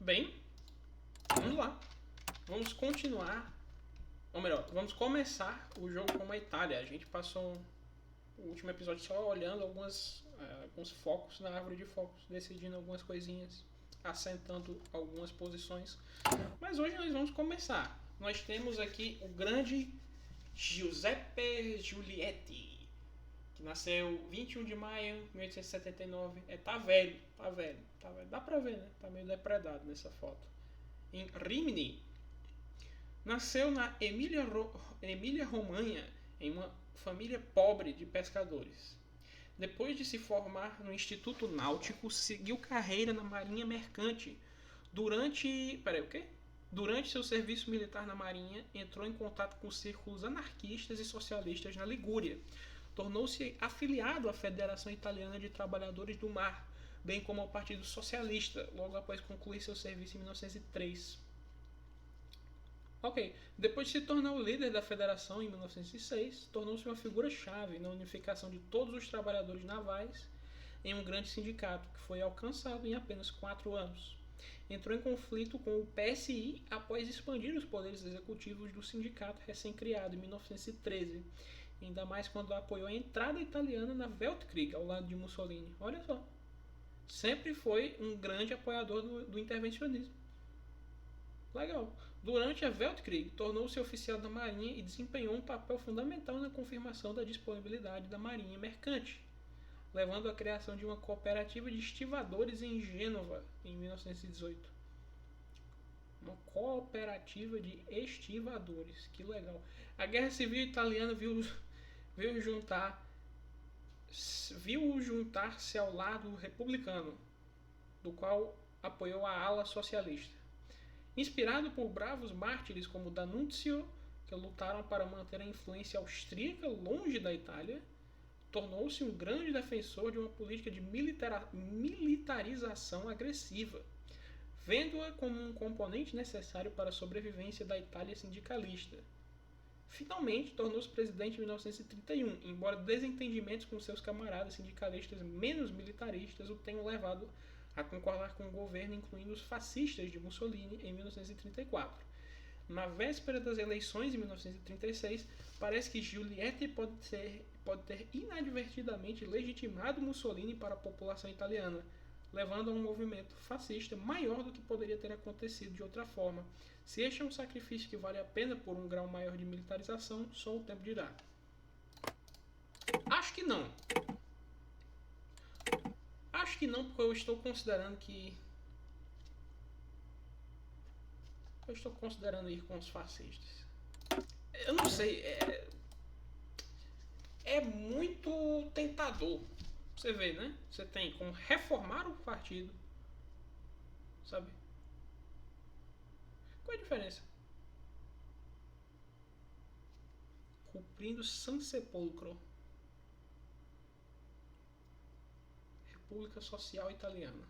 Bem, vamos lá. Vamos continuar, ou melhor, vamos começar o jogo com a Itália. A gente passou o último episódio só olhando alguns focos na árvore de focos, decidindo algumas coisinhas, assentando algumas posições. Mas hoje nós vamos começar. Nós temos aqui o grande Giuseppe Giulietti, que nasceu 21 de maio de 1879. Tá velho. Dá pra ver, né? Tá meio depredado nessa foto. Em Rimini. Nasceu na Emília-Romanha, em uma família pobre de pescadores. Depois de se formar no Instituto Náutico, seguiu carreira na Marinha Mercante. Durante seu serviço militar na Marinha, entrou em contato com círculos anarquistas e socialistas na Ligúria. Tornou-se afiliado à Federação Italiana de Trabalhadores do Mar, bem como ao Partido Socialista, logo após concluir seu serviço em 1903. Depois de se tornar o líder da federação em 1906, tornou-se uma figura-chave na unificação de todos os trabalhadores navais em um grande sindicato, que foi alcançado em apenas 4 anos. Entrou em conflito com o PSI após expandir os poderes executivos do sindicato recém-criado em 1913, ainda mais quando apoiou a entrada italiana na Weltkrieg ao lado de Mussolini. Olha só, sempre foi um grande apoiador do intervencionismo. Legal. Durante a Weltkrieg, tornou-se oficial da Marinha e desempenhou um papel fundamental na confirmação da disponibilidade da Marinha Mercante, levando à criação de uma cooperativa de estivadores em Gênova, em 1918. Uma cooperativa de estivadores, que legal. A Guerra Civil Italiana viu juntar-se ao lado republicano, do qual apoiou a ala socialista. Inspirado por bravos mártires como D'Annunzio, que lutaram para manter a influência austríaca longe da Itália, tornou-se um grande defensor de uma política de militarização agressiva, vendo-a como um componente necessário para a sobrevivência da Itália sindicalista. Finalmente, tornou-se presidente em 1931, embora desentendimentos com seus camaradas sindicalistas menos militaristas o tenham levado a concordar com o governo, incluindo os fascistas de Mussolini, em 1934. Na véspera das eleições, em 1936, parece que Giulietti pode ter inadvertidamente legitimado Mussolini para a população italiana, levando a um movimento fascista maior do que poderia ter acontecido de outra forma. Se este é um sacrifício que vale a pena por um grau maior de militarização, só o tempo dirá. Acho que não. Acho que não, porque eu estou considerando ir com os fascistas. Eu não sei, é muito tentador. Você vê, né? Você tem como reformar o partido, sabe? Qual é a diferença? Cumprindo San Sepolcro. República Social Italiana.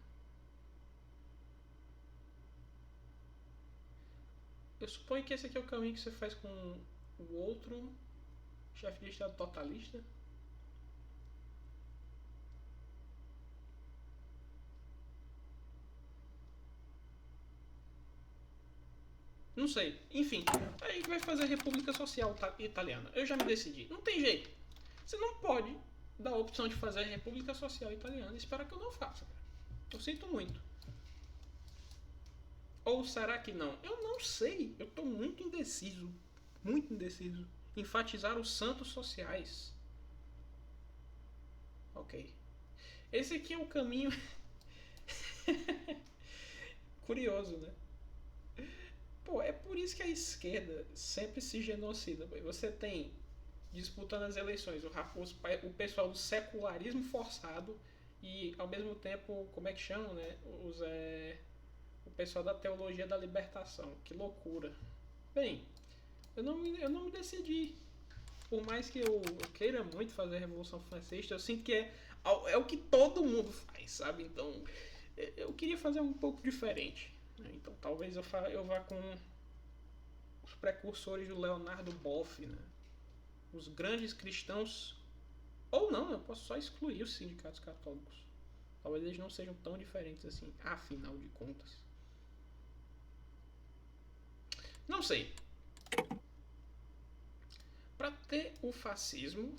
Eu suponho que esse aqui é o caminho que você faz com o outro chefe de estado totalista. Não sei. Enfim, a gente vai fazer a República Social Italiana. Eu já me decidi. Não tem jeito. Você não pode dar a opção de fazer a República Social Italiana e esperar que eu não faça. Eu sinto muito. Ou será que não? Eu não sei. Eu estou muito indeciso. Muito indeciso. Enfatizar os santos sociais. Ok. Esse aqui é o caminho curioso, né? Pô, é por isso que a esquerda sempre se genocida. Você tem, disputando as eleições, o pessoal do secularismo forçado e, ao mesmo tempo, como é que chamam, né? O pessoal da teologia da libertação. Que loucura. Bem, eu não me decidi. Por mais que eu queira muito fazer a Revolução Francesa, eu sinto que é o que todo mundo faz, sabe? Então, eu queria fazer um pouco diferente. Então, talvez eu vá com os precursores do Leonardo Boff, né? Os grandes cristãos. Ou não, eu posso só excluir os sindicatos católicos. Talvez eles não sejam tão diferentes assim, afinal de contas. Não sei. Para ter o fascismo,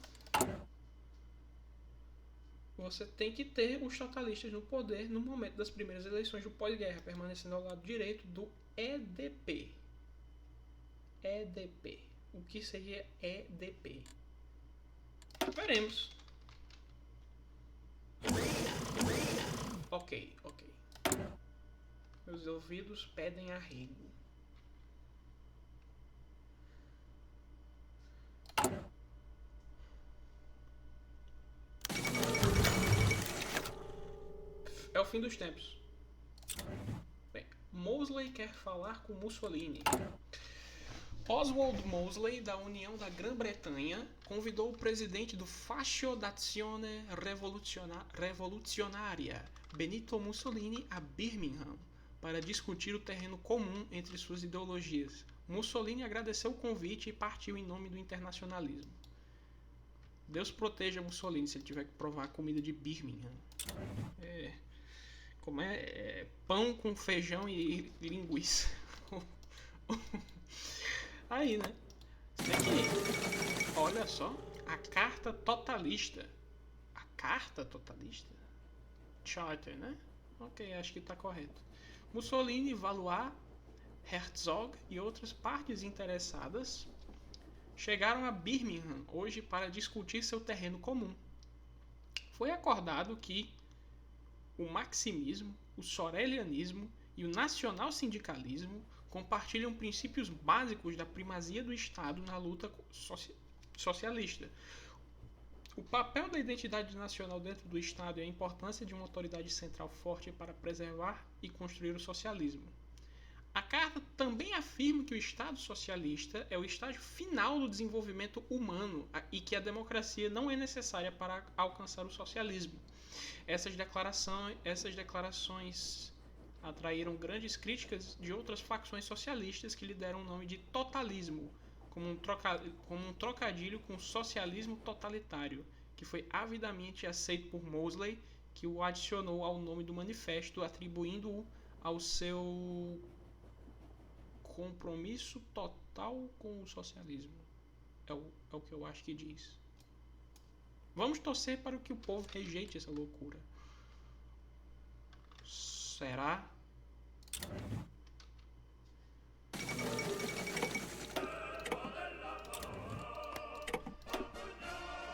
você tem que ter os totalistas no poder no momento das primeiras eleições do pós-guerra, permanecendo ao lado direito do EDP. EDP. O que seria EDP? Veremos. Ok. Meus ouvidos pedem arrego. É o fim dos tempos. Bem, Mosley quer falar com Mussolini. Oswald Mosley, da União da Grã-Bretanha, convidou o presidente do Fascio d'Azione Rivoluzionaria, Benito Mussolini, a Birmingham, para discutir o terreno comum entre suas ideologias. Mussolini agradeceu o convite e partiu em nome do internacionalismo. Deus proteja Mussolini se ele tiver que provar a comida de Birmingham. Como é pão com feijão e linguiça. Aí, né? Olha só, a carta totalista. A carta totalista? Charter, né? Ok, acho que tá correto. Mussolini, Valois, Herzog e outras partes interessadas chegaram a Birmingham hoje para discutir seu terreno comum. Foi acordado que o maximismo, o sorelianismo e o nacional-sindicalismo compartilham princípios básicos da primazia do Estado na luta socialista. O papel da identidade nacional dentro do Estado e a importância de uma autoridade central forte para preservar e construir o socialismo. A carta também afirma que o Estado socialista é o estágio final do desenvolvimento humano e que a democracia não é necessária para alcançar o socialismo. Essas declarações atraíram grandes críticas de outras facções socialistas que lhe deram o nome de totalismo, como um trocadilho com socialismo totalitário, que foi avidamente aceito por Mosley, que o adicionou ao nome do manifesto, atribuindo-o ao seu compromisso total com o socialismo. É o que eu acho que diz. Vamos torcer para que o povo rejeite essa loucura. Será?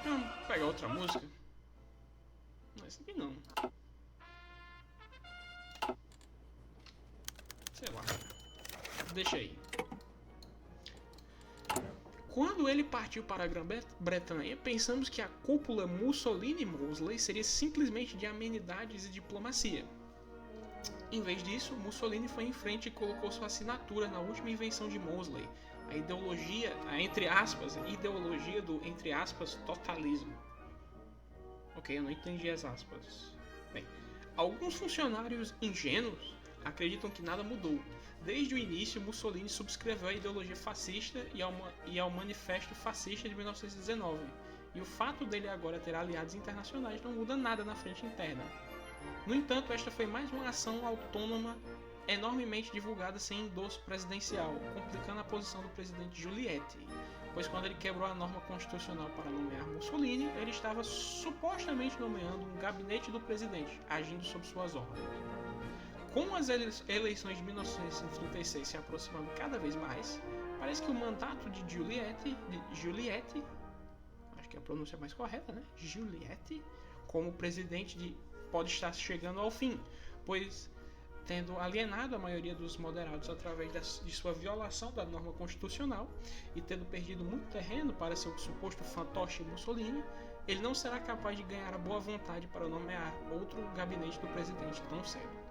Vamos pegar outra música? Não, essa aqui não. Sei lá. Deixa aí. Quando ele partiu para a Grã-Bretanha, pensamos que a cúpula Mussolini-Mosley seria simplesmente de amenidades e diplomacia. Em vez disso, Mussolini foi em frente e colocou sua assinatura na última invenção de Mosley, a ideologia do, entre aspas, totalismo. Ok, eu não entendi as aspas. Bem, alguns funcionários ingênuos acreditam que nada mudou. Desde o início, Mussolini subscreveu a ideologia fascista e ao Manifesto Fascista de 1919, e o fato dele agora ter aliados internacionais não muda nada na frente interna. No entanto, esta foi mais uma ação autônoma enormemente divulgada sem endosso presidencial, complicando a posição do presidente Giulietti, pois quando ele quebrou a norma constitucional para nomear Mussolini, ele estava supostamente nomeando um gabinete do presidente, agindo sob suas ordens. Com as eleições de 1936 se aproximando cada vez mais, parece que o mandato de Giulietti, acho que a pronúncia é mais correta, né? Giulietti, como presidente pode estar chegando ao fim, pois tendo alienado a maioria dos moderados através de sua violação da norma constitucional e tendo perdido muito terreno para seu suposto fantoche Mussolini, ele não será capaz de ganhar a boa vontade para nomear outro gabinete do presidente tão cedo.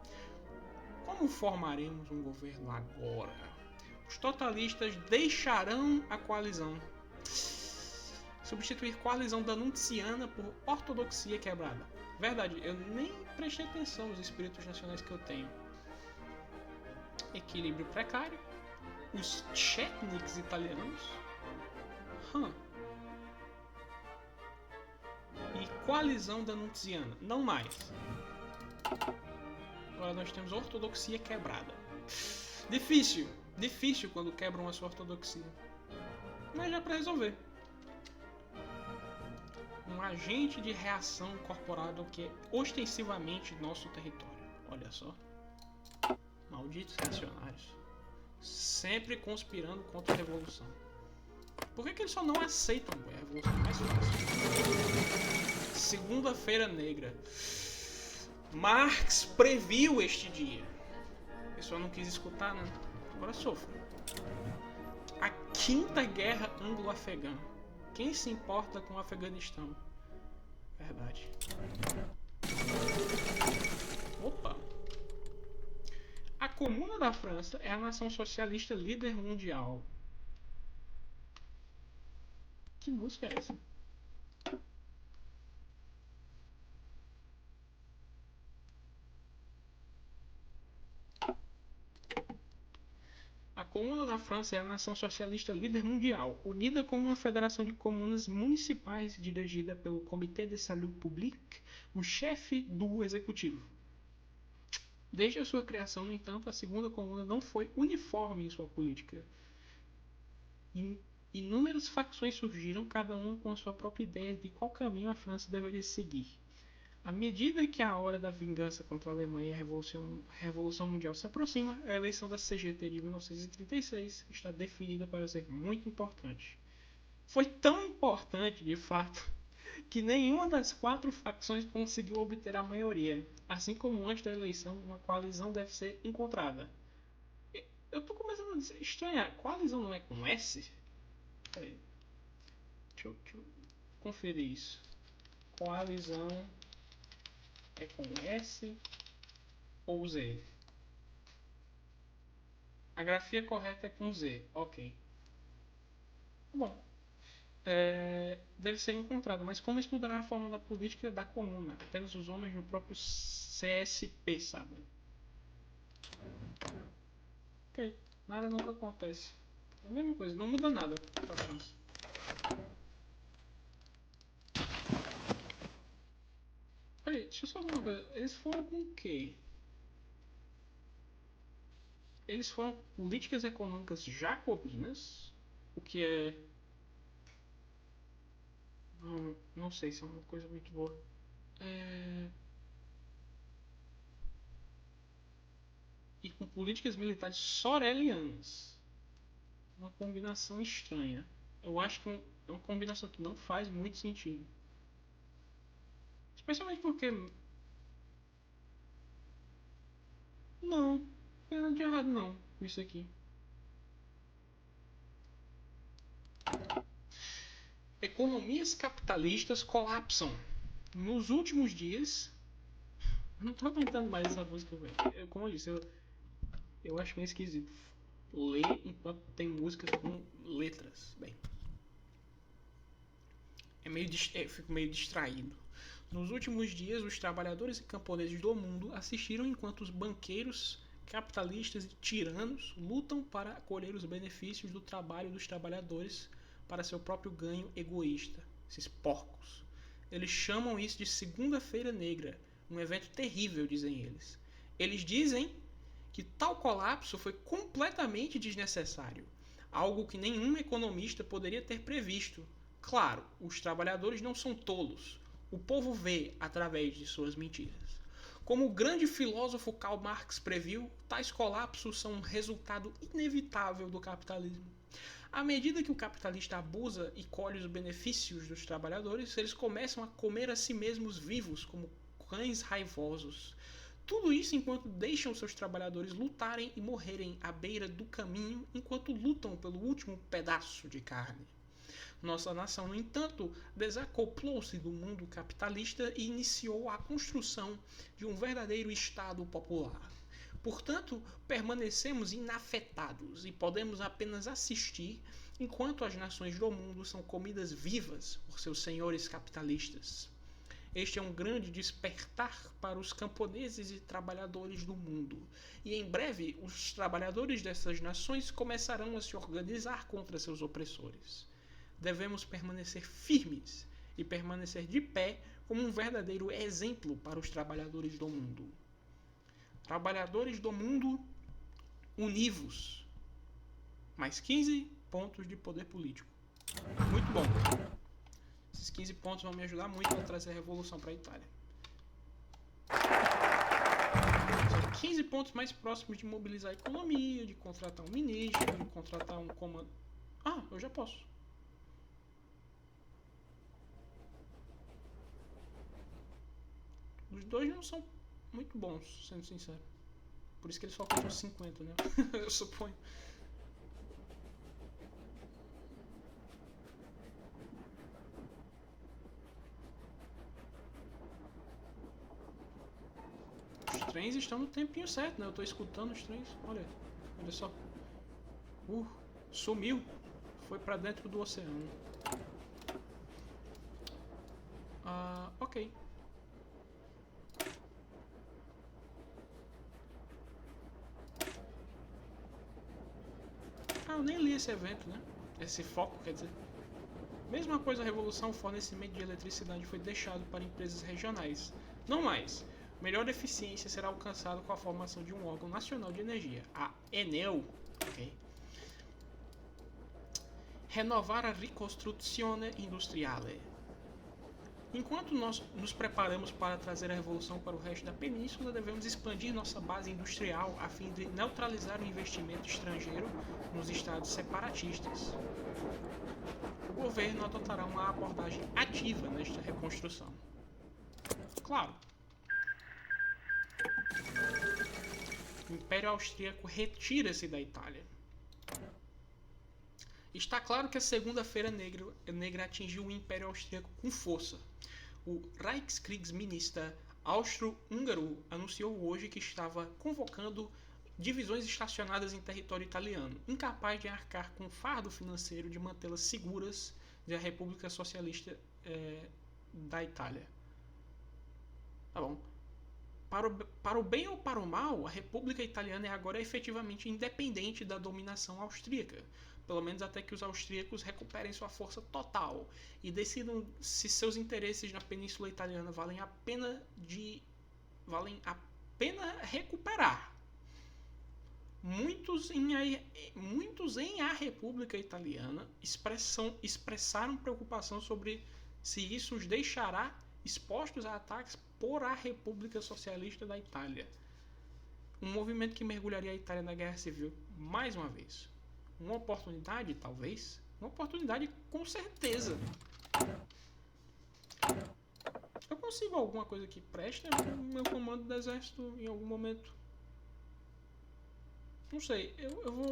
Como formaremos um governo agora? Os totalistas deixarão a coalizão. Substituir coalizão danunciana por ortodoxia quebrada. Verdade, eu nem prestei atenção nos espíritos nacionais que eu tenho. Equilíbrio precário. Os chetniks italianos. E coalizão danunciana. Não mais. Agora nós temos ortodoxia quebrada. Difícil. Difícil quando quebram a sua ortodoxia. Mas já para resolver. Um agente de reação incorporado que é ostensivamente nosso território. Olha só. Malditos reacionários. Sempre conspirando contra a revolução. Por que eles só não aceitam a revolução mais fácil? Segunda-feira Negra. Marx previu este dia. A pessoa não quis escutar, né? Agora sofre. A quinta guerra anglo-afegã. Quem se importa com o Afeganistão? Verdade. Opa! A Comuna da França é a nação socialista líder mundial. Que música é essa? A Comuna da França é a nação socialista líder mundial, unida como uma federação de comunas municipais dirigida pelo Comité de Salut Publique, o chefe do executivo. Desde a sua criação, no entanto, a segunda comuna não foi uniforme em sua política. Inúmeras facções surgiram, cada uma com a sua própria ideia de qual caminho a França deveria seguir. À medida que a hora da vingança contra a Alemanha e a Revolução Mundial se aproxima, a eleição da CGT de 1936 está definida para ser muito importante. Foi tão importante, de fato, que nenhuma das quatro facções conseguiu obter a maioria. Assim como antes da eleição, uma coalizão deve ser encontrada. Eu tô começando a estranhar. Coalizão não é com S? Peraí. Deixa eu conferir isso. Coalizão é com S ou Z? A grafia correta é com Z. Ok. Bom. Deve ser encontrado, mas como estudar a forma da política da comuna? Apenas os homens no próprio CSP sabem. Ok, nada nunca acontece. É a mesma coisa, não muda nada pra França. Peraí, deixa eu só ver uma coisa. Eles foram com o quê? Eles foram políticas econômicas jacobinas? O que é. Não sei se é uma coisa muito boa. E com políticas militares sorelianas. Uma combinação estranha. Eu acho que é uma combinação que não faz muito sentido. Especialmente porque. Não, não tem nada de errado não com isso aqui. Economias capitalistas colapsam. Nos últimos dias. Eu não tô aguentando mais essa música, velho. Como eu disse, eu acho meio esquisito ler enquanto tem músicas com letras. Bem. Fico meio distraído. Nos últimos dias, os trabalhadores e camponeses do mundo assistiram enquanto os banqueiros, capitalistas e tiranos lutam para colher os benefícios do trabalho dos trabalhadores para seu próprio ganho egoísta. Esses porcos. Eles chamam isso de Segunda-feira Negra, um evento terrível, dizem eles. Eles dizem que tal colapso foi completamente desnecessário, algo que nenhum economista poderia ter previsto. Claro, os trabalhadores não são tolos. O povo vê através de suas mentiras. Como o grande filósofo Karl Marx previu, tais colapsos são um resultado inevitável do capitalismo. À medida que o capitalista abusa e colhe os benefícios dos trabalhadores, eles começam a comer a si mesmos vivos como cães raivosos. Tudo isso enquanto deixam seus trabalhadores lutarem e morrerem à beira do caminho enquanto lutam pelo último pedaço de carne. Nossa nação, no entanto, desacoplou-se do mundo capitalista e iniciou a construção de um verdadeiro Estado popular. Portanto, permanecemos inafetados e podemos apenas assistir enquanto as nações do mundo são comidas vivas por seus senhores capitalistas. Este é um grande despertar para os camponeses e trabalhadores do mundo, e em breve os trabalhadores dessas nações começarão a se organizar contra seus opressores. Devemos permanecer firmes e permanecer de pé como um verdadeiro exemplo para os trabalhadores do mundo. Trabalhadores do mundo, univos. mais 15 pontos de poder político. Muito bom. Esses 15 pontos vão me ajudar muito a trazer a revolução para a Itália. São 15 pontos mais próximos de mobilizar a economia, de contratar um ministro, de contratar um comando. Ah, eu já posso. Os dois não são muito bons, sendo sincero. Por isso que eles só custam 50, né? Eu suponho. Os trens estão no tempinho certo, né? Eu tô escutando os trens. Olha só. Sumiu. Foi pra dentro do oceano. Ok. Eu nem li esse evento, né? Esse foco, quer dizer. Mesma coisa, a revolução, o fornecimento de eletricidade foi deixado para empresas regionais. Não mais. Melhor eficiência será alcançada com a formação de um órgão nacional de energia, a Enel. Okay. Renovar a ricostruzione industriale. Enquanto nós nos preparamos para trazer a revolução para o resto da península, devemos expandir nossa base industrial a fim de neutralizar o investimento estrangeiro nos estados separatistas. O governo adotará uma abordagem ativa nesta reconstrução. Claro. O Império Austríaco retira-se da Itália. Está claro que a Segunda-feira Negra atingiu o Império Austríaco com força. O Reichskriegsminister austro-húngaro anunciou hoje que estava convocando divisões estacionadas em território italiano, incapaz de arcar com o fardo financeiro de mantê-las seguras da República Socialista da Itália. Tá bom. Para o bem ou para o mal, a República Italiana é agora efetivamente independente da dominação austríaca, pelo menos até que os austríacos recuperem sua força total e decidam se seus interesses na Península Italiana valem a pena recuperar. Muitos em a República Italiana expressaram preocupação sobre se isso os deixará expostos a ataques por a República Socialista da Itália. Um movimento que mergulharia a Itália na Guerra Civil mais uma vez. Uma oportunidade, talvez. Uma oportunidade, com certeza. Eu consigo alguma coisa que preste no meu comando do exército em algum momento. Não sei, eu vou...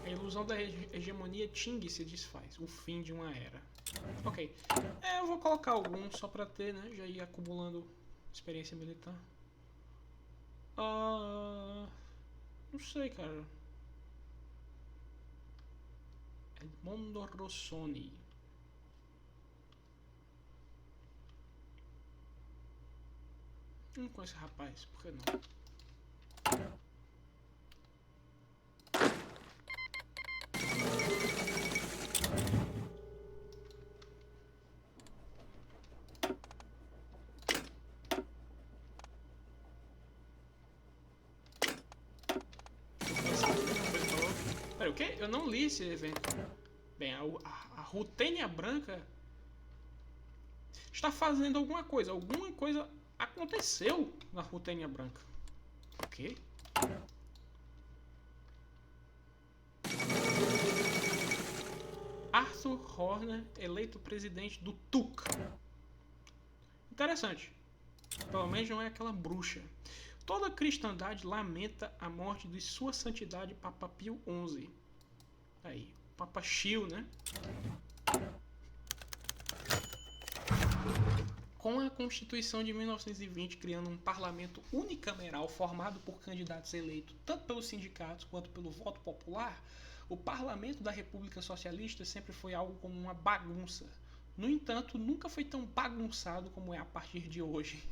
A ilusão da hegemonia Qing se desfaz. O fim de uma era. Ok. Eu vou colocar alguns só pra ter, né? Já ir acumulando experiência militar. Não sei, cara. Edmondo Rossoni. Não conheço esse rapaz, por que não? Peraí, o quê? Eu não li esse evento. Bem, a Rutênia Branca está fazendo alguma coisa. Alguma coisa aconteceu na Rutênia Branca. O quê? Arthur Horner, eleito presidente do TUC. Interessante. Pelo menos não é aquela bruxa. Toda a cristandade lamenta a morte de Sua Santidade Papa Pio XI. Aí, Papa Chiu, né? Com a Constituição de 1920 criando um parlamento unicameral formado por candidatos eleitos tanto pelos sindicatos quanto pelo voto popular, o parlamento da República Socialista sempre foi algo como uma bagunça. No entanto, nunca foi tão bagunçado como é a partir de hoje.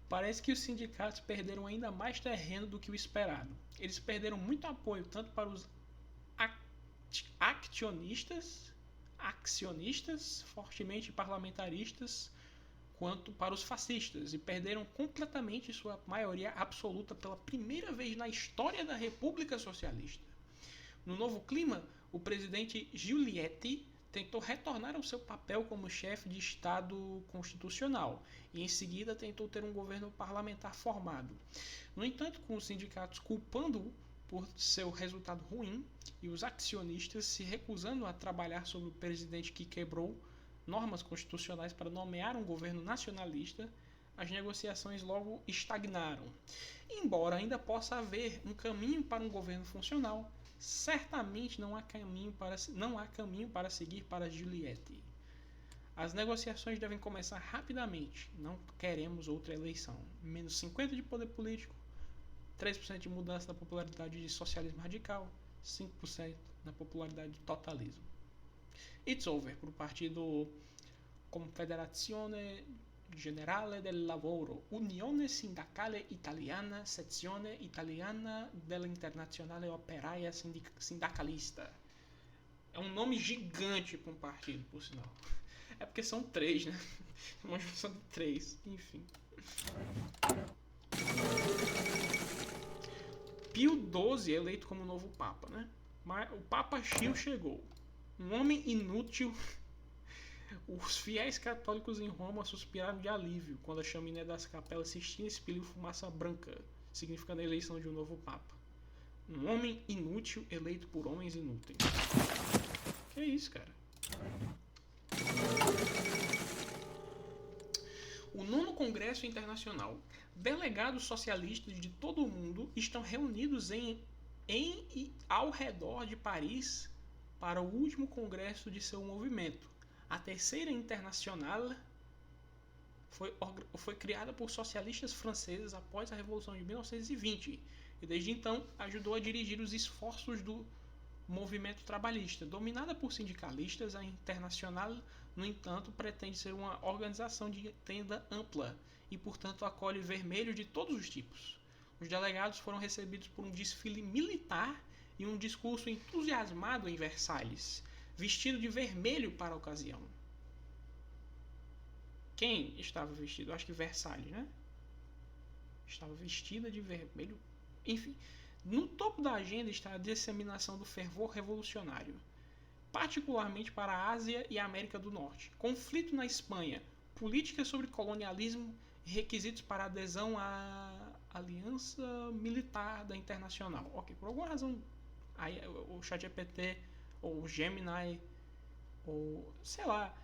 Parece que os sindicatos perderam ainda mais terreno do que o esperado. Eles perderam muito apoio tanto para os acionistas fortemente parlamentaristas, quanto para os fascistas e perderam completamente sua maioria absoluta pela primeira vez na história da República Socialista. No novo clima, o presidente Giulietti tentou retornar ao seu papel como chefe de Estado constitucional e em seguida tentou ter um governo parlamentar formado. No entanto, com os sindicatos culpando-o por seu resultado ruim e os acionistas se recusando a trabalhar sobre o presidente que quebrou normas constitucionais para nomear um governo nacionalista, as negociações logo estagnaram. Embora ainda possa haver um caminho para um governo funcional, certamente não há caminho para seguir para Giulietti. As negociações devem começar rapidamente. Não queremos outra eleição. Menos 50% de poder político, 3% de mudança na popularidade de socialismo radical, 5% na popularidade de totalismo. It's over para o partido Confederazione Generale del Lavoro, Unione Sindacale Italiana, Sezione Italiana dell'Internazionale Operaia Sindacalista. É um nome gigante para um partido, por sinal. É porque são 3, né? Uma junção de 3, enfim. Pio XII é eleito como novo Papa, né? Mas o Papa Pio chegou. Um homem inútil. Os fiéis católicos em Roma suspiraram de alívio quando a chaminé das capelas Sistina expeliu fumaça branca, significando a eleição de um novo Papa. Um homem inútil eleito por homens inúteis. Que isso, cara? O 9º Congresso Internacional. Delegados socialistas de todo o mundo estão reunidos em e ao redor de Paris para o último congresso de seu movimento. A Terceira Internacional foi criada por socialistas franceses após a Revolução de 1920 e desde então ajudou a dirigir os esforços do movimento trabalhista. Dominada por sindicalistas, a Internacional, no entanto, pretende ser uma organização de tenda ampla e, portanto, acolhe vermelhos de todos os tipos. Os delegados foram recebidos por um desfile militar e um discurso entusiasmado em Versalhes, vestido de vermelho para a ocasião. Quem estava vestido? Acho que Versalhes, né? Estava vestida de vermelho. Enfim, no topo da agenda está a disseminação do fervor revolucionário, particularmente para a Ásia e a América do Norte. Conflito na Espanha, política sobre colonialismo e requisitos para adesão à Aliança Militar da Internacional. Ok, por alguma razão, aí, o ChatGPT ou o Gemini, ou sei lá,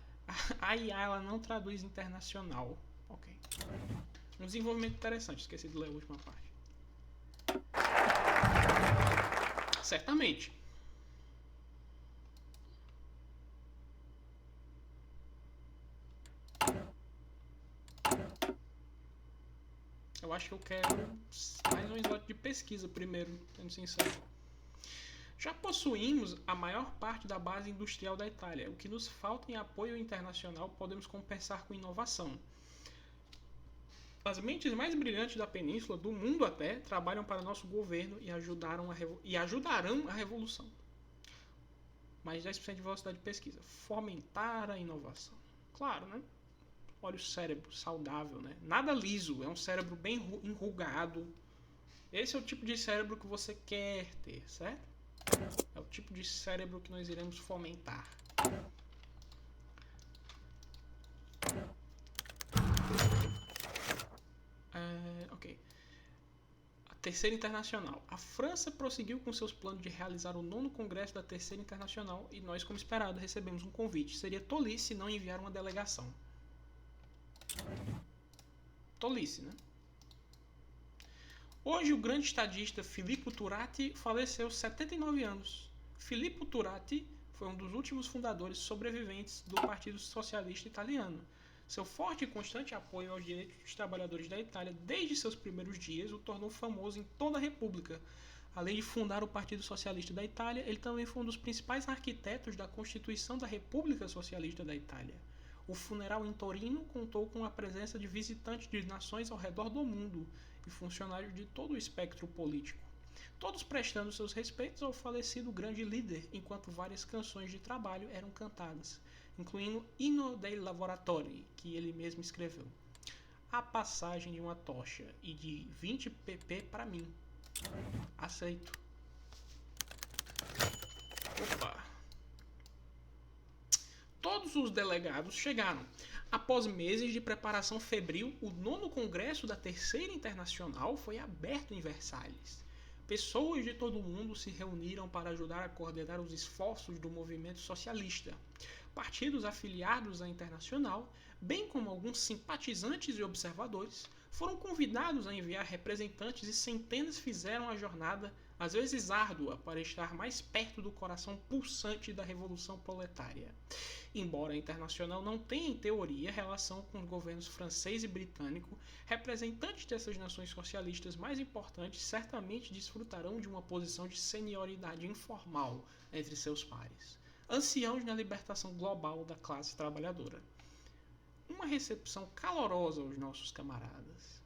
a IA ela não traduz internacional. Ok. Um desenvolvimento interessante, esqueci de ler a última parte. Certamente. Eu acho que eu quero mais um slot de pesquisa primeiro, sendo sincero. Já possuímos a maior parte da base industrial da Itália. O que nos falta em apoio internacional podemos compensar com inovação. As mentes mais brilhantes da península, do mundo até, trabalham para nosso governo e ajudarão a revolução. Mais 10% de velocidade de pesquisa. Fomentar a inovação. Claro, né? Olha o cérebro saudável, né? Nada liso, é um cérebro bem enrugado. Esse é o tipo de cérebro que você quer ter, certo? É o tipo de cérebro que nós iremos fomentar. Ok. A Terceira Internacional. A França prosseguiu com seus planos de realizar o 9º Congresso da Terceira Internacional e nós, como esperado, recebemos um convite. Seria tolice não enviar uma delegação. Tolice, né? Hoje, o grande estadista Filippo Turati faleceu aos 79 anos. Filippo Turati foi um dos últimos fundadores sobreviventes do Partido Socialista Italiano. Seu forte e constante apoio aos direitos dos trabalhadores da Itália desde seus primeiros dias o tornou famoso em toda a República. Além de fundar o Partido Socialista da Itália, ele também foi um dos principais arquitetos da Constituição da República Socialista da Itália. O funeral em Torino contou com a presença de visitantes de nações ao redor do mundo e funcionários de todo o espectro político, todos prestando seus respeitos ao falecido grande líder, enquanto várias canções de trabalho eram cantadas. incluindo Hino dei Lavoratori, que ele mesmo escreveu. A passagem de uma tocha e de 20 pp para mim. Aceito. Opa. Todos os delegados chegaram. Após meses de preparação febril, o 9º Congresso da Terceira Internacional foi aberto em Versalhes. Pessoas de todo o mundo se reuniram para ajudar a coordenar os esforços do movimento socialista. Partidos afiliados à Internacional, bem como alguns simpatizantes e observadores, foram convidados a enviar representantes e centenas fizeram a jornada, às vezes árdua, para estar mais perto do coração pulsante da Revolução Proletária. Embora a Internacional não tenha, em teoria, relação com os governos francês e britânico, representantes dessas nações socialistas mais importantes certamente desfrutarão de uma posição de senioridade informal entre seus pares, anciãos na libertação global da classe trabalhadora. Uma recepção calorosa aos nossos camaradas.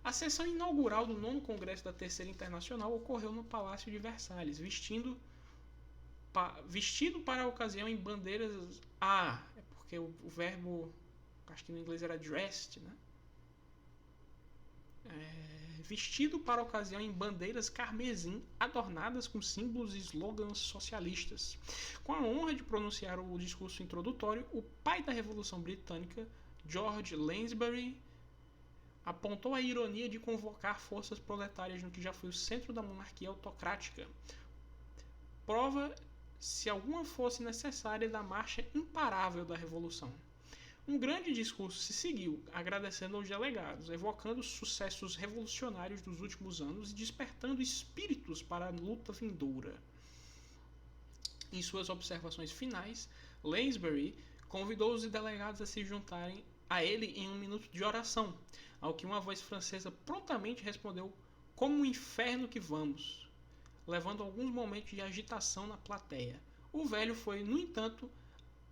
A sessão inaugural do 9º Congresso da Terceira Internacional ocorreu no Palácio de Versalhes, vestido para a ocasião em bandeiras... é porque o verbo, acho que no inglês era dressed, né? Vestido para a ocasião em bandeiras carmesim adornadas com símbolos e slogans socialistas. Com a honra de pronunciar o discurso introdutório, o pai da Revolução Britânica, George Lansbury, apontou a ironia de convocar forças proletárias no que já foi o centro da monarquia autocrática. Prova, se alguma fosse necessária, da marcha imparável da Revolução. Um grande discurso se seguiu, agradecendo aos delegados, evocando os sucessos revolucionários dos últimos anos e despertando espíritos para a luta vindoura. Em suas observações finais, Lansbury convidou os delegados a se juntarem a ele em um minuto de oração, ao que uma voz francesa prontamente respondeu: "Como o inferno que vamos", levando alguns momentos de agitação na plateia. O velho foi, no entanto,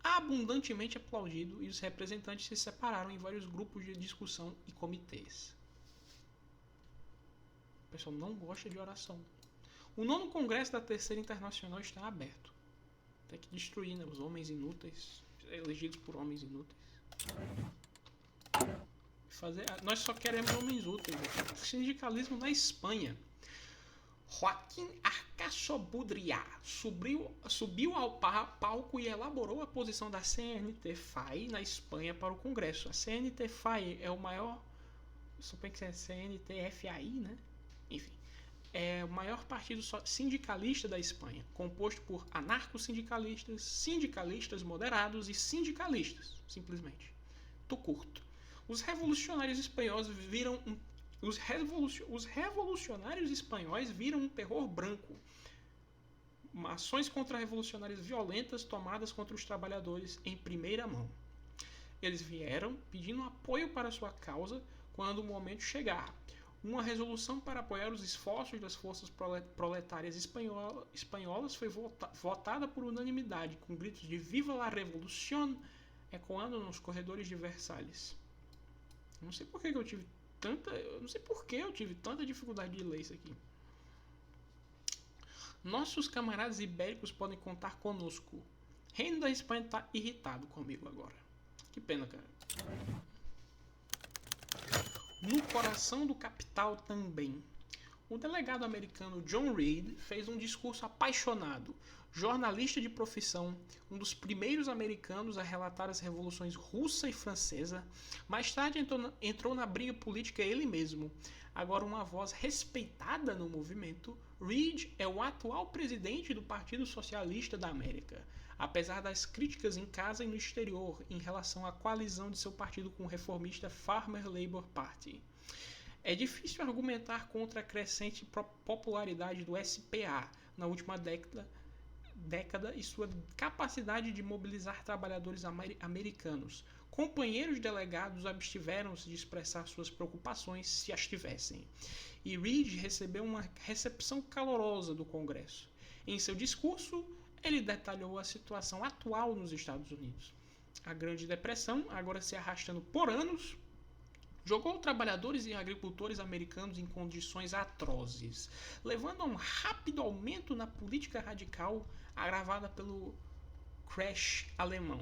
abundantemente aplaudido e os representantes se separaram em vários grupos de discussão e comitês. O pessoal não gosta de oração. O 9º Congresso da Terceira Internacional está aberto. Tem que destruir, né, os homens inúteis, elegidos por homens inúteis. Nós só queremos homens úteis. Sindicalismo na Espanha. Joaquim Arcasobudriá subiu ao palco e elaborou a posição da CNT-FAI na Espanha para o Congresso. A CNT-FAI é o maior... Suponho que é CNT-FAI, né? Enfim. É o maior partido sindicalista da Espanha, composto por anarco-sindicalistas, sindicalistas moderados e sindicalistas, simplesmente. Tô curto. Os revolucionários espanhóis viram um terror branco. Ações contra-revolucionárias violentas tomadas contra os trabalhadores em primeira mão. Eles vieram pedindo apoio para sua causa quando o momento chegar. Uma resolução para apoiar os esforços das forças proletárias espanholas foi votada por unanimidade, com gritos de "Viva la Revolución!" ecoando nos corredores de Versalhes. Não sei por que eu tive tanta dificuldade de ler isso aqui. Nossos camaradas ibéricos podem contar conosco. Reino da Espanha está irritado comigo agora. Que pena, cara. No coração do capital também. O delegado americano John Reed fez um discurso apaixonado. Jornalista de profissão, um dos primeiros americanos a relatar as revoluções russa e francesa, mais tarde entrou na briga política ele mesmo. Agora uma voz respeitada no movimento, Reed é o atual presidente do Partido Socialista da América, apesar das críticas em casa e no exterior em relação à coalizão de seu partido com o reformista Farmer Labor Party. É difícil argumentar contra a crescente popularidade do SPA na última década e sua capacidade de mobilizar trabalhadores americanos. Companheiros delegados abstiveram-se de expressar suas preocupações, se as tivessem. E Reed recebeu uma recepção calorosa do Congresso. Em seu discurso, ele detalhou a situação atual nos Estados Unidos. A Grande Depressão, agora se arrastando por anos, jogou trabalhadores e agricultores americanos em condições atrozes, levando a um rápido aumento na política radical agravada pelo crash alemão.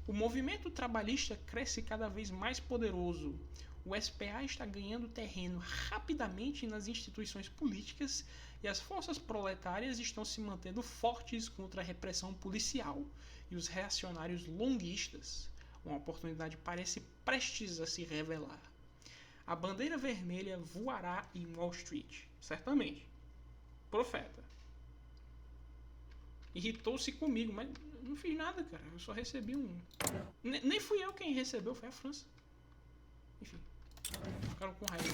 O movimento trabalhista cresce cada vez mais poderoso. O SPA está ganhando terreno rapidamente nas instituições políticas e as forças proletárias estão se mantendo fortes contra a repressão policial e os reacionários longuistas. Uma oportunidade parece prestes a se revelar. A bandeira vermelha voará em Wall Street, certamente. Profeta. Irritou-se comigo, mas não fiz nada, cara. Eu só recebi um... Nem fui eu quem recebeu, foi a França. Enfim, ficaram com raiva.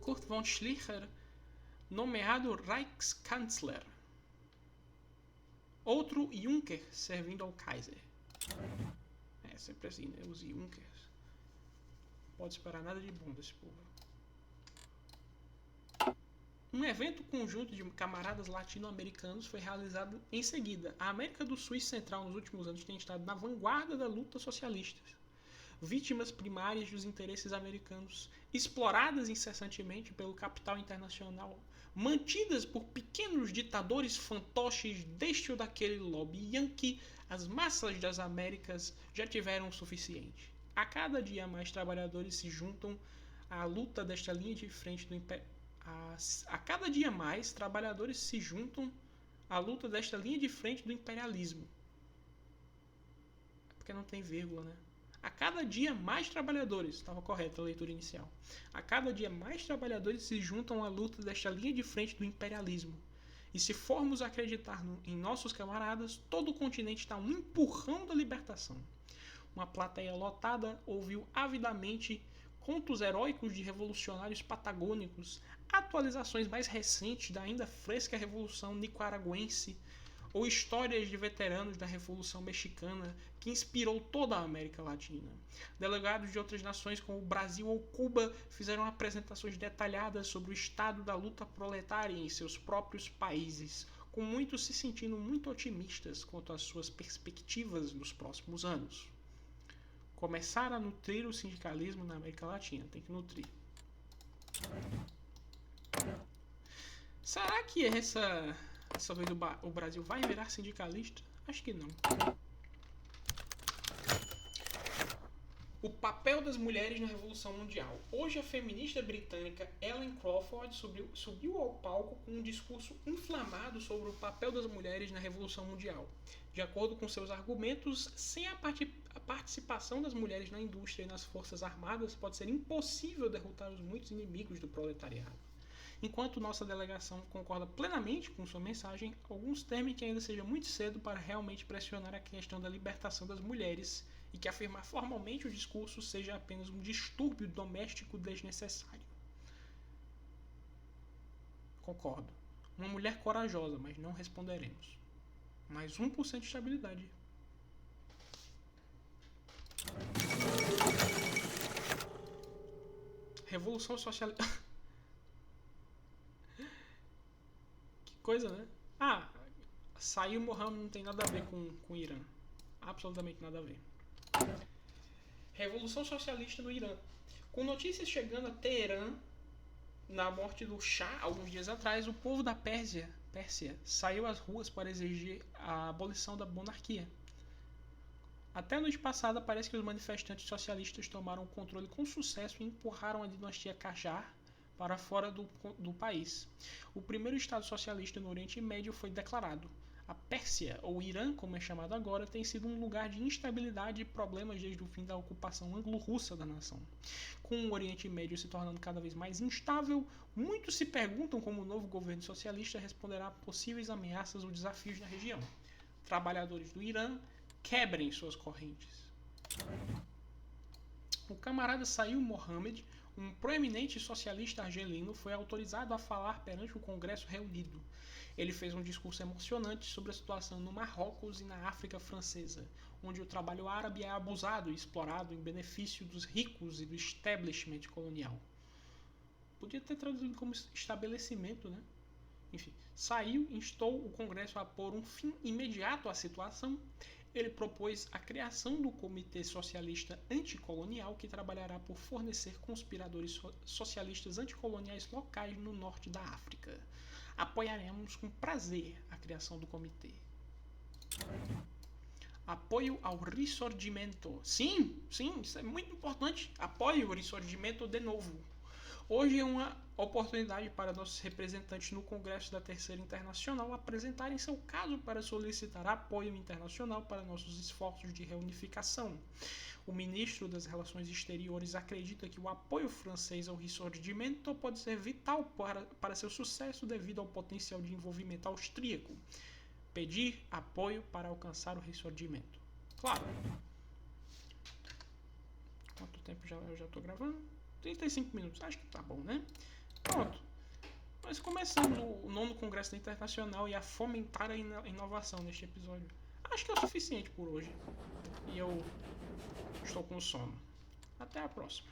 Kurt von Schleicher, nomeado Reichskanzler. Outro Juncker servindo ao Kaiser. É sempre assim, né? Os Junkers. Pode esperar nada de bom desse povo. Um evento conjunto de camaradas latino-americanos foi realizado em seguida. A América do Sul e Central nos últimos anos tem estado na vanguarda da luta socialista. Vítimas primárias dos interesses americanos, exploradas incessantemente pelo capital internacional, mantidas por pequenos ditadores fantoches deste ou daquele lobby yankee, as massas das Américas já tiveram o suficiente. A cada dia mais trabalhadores se juntam à luta desta linha de frente do império. A cada dia mais trabalhadores se juntam à luta desta linha de frente do imperialismo. É porque não tem vírgula, né? A cada dia mais trabalhadores, estava correta a leitura inicial. A cada dia mais trabalhadores se juntam à luta desta linha de frente do imperialismo. E se formos acreditar em nossos camaradas, todo o continente está um empurrão da libertação. Uma plateia lotada ouviu avidamente contos heróicos de revolucionários patagônicos, atualizações mais recentes da ainda fresca Revolução Nicaragüense ou histórias de veteranos da Revolução Mexicana que inspirou toda a América Latina. Delegados de outras nações como o Brasil ou Cuba fizeram apresentações detalhadas sobre o estado da luta proletária em seus próprios países, com muitos se sentindo muito otimistas quanto às suas perspectivas nos próximos anos. Começar a nutrir o sindicalismo na América Latina. Tem que nutrir. Será que essa vez o Brasil vai virar sindicalista? Acho que não. O papel das mulheres na Revolução Mundial. Hoje a feminista britânica Ellen Crawford subiu ao palco com um discurso inflamado sobre o papel das mulheres na Revolução Mundial. De acordo com seus argumentos, sem a participação das mulheres na indústria e nas forças armadas, pode ser impossível derrotar os muitos inimigos do proletariado. Enquanto nossa delegação concorda plenamente com sua mensagem, alguns temem que ainda seja muito cedo para realmente pressionar a questão da libertação das mulheres e que afirmar formalmente o discurso seja apenas um distúrbio doméstico desnecessário. Concordo. Uma mulher corajosa, mas não responderemos. Mais 1% de estabilidade. Revolução Socialista. Que coisa, né? Saiu Mohammed não tem nada a ver com o Irã. Absolutamente nada a ver. Revolução Socialista no Irã. Com notícias chegando a Teherã na morte do Shah alguns dias atrás, o povo da Pérsia saiu às ruas para exigir a abolição da monarquia. Até a noite passada, parece que os manifestantes socialistas tomaram o controle com sucesso e empurraram a dinastia Qajar para fora do país. O primeiro Estado socialista no Oriente Médio foi declarado. A Pérsia, ou Irã, como é chamado agora, tem sido um lugar de instabilidade e problemas desde o fim da ocupação anglo-russa da nação. Com o Oriente Médio se tornando cada vez mais instável, muitos se perguntam como o novo governo socialista responderá a possíveis ameaças ou desafios na região. Trabalhadores do Irã, quebrem suas correntes. O camarada Said Mohammed, um proeminente socialista argelino, foi autorizado a falar perante o Congresso reunido. Ele fez um discurso emocionante sobre a situação no Marrocos e na África Francesa, onde o trabalho árabe é abusado e explorado em benefício dos ricos e do establishment colonial. Podia ter traduzido como estabelecimento, né? Enfim, instou o Congresso a pôr um fim imediato à situação ele propôs a criação do Comitê Socialista Anticolonial, que trabalhará por fornecer conspiradores socialistas anticoloniais locais no norte da África. Apoiaremos com prazer a criação do comitê. Apoio ao Risorgimento. Sim, isso é muito importante. Apoio ao Risorgimento de novo. Hoje é uma oportunidade para nossos representantes no Congresso da Terceira Internacional apresentarem seu caso para solicitar apoio internacional para nossos esforços de reunificação. O ministro das Relações Exteriores acredita que o apoio francês ao Risorgimento pode ser vital para seu sucesso devido ao potencial de envolvimento austríaco. Pedir apoio para alcançar o Risorgimento. Claro. Quanto tempo eu já estou gravando? 35 minutos, acho que tá bom, né? Pronto. Nós começamos o 9º Congresso Internacional e a fomentar a inovação neste episódio. Acho que é o suficiente por hoje. E eu estou com sono. Até a próxima.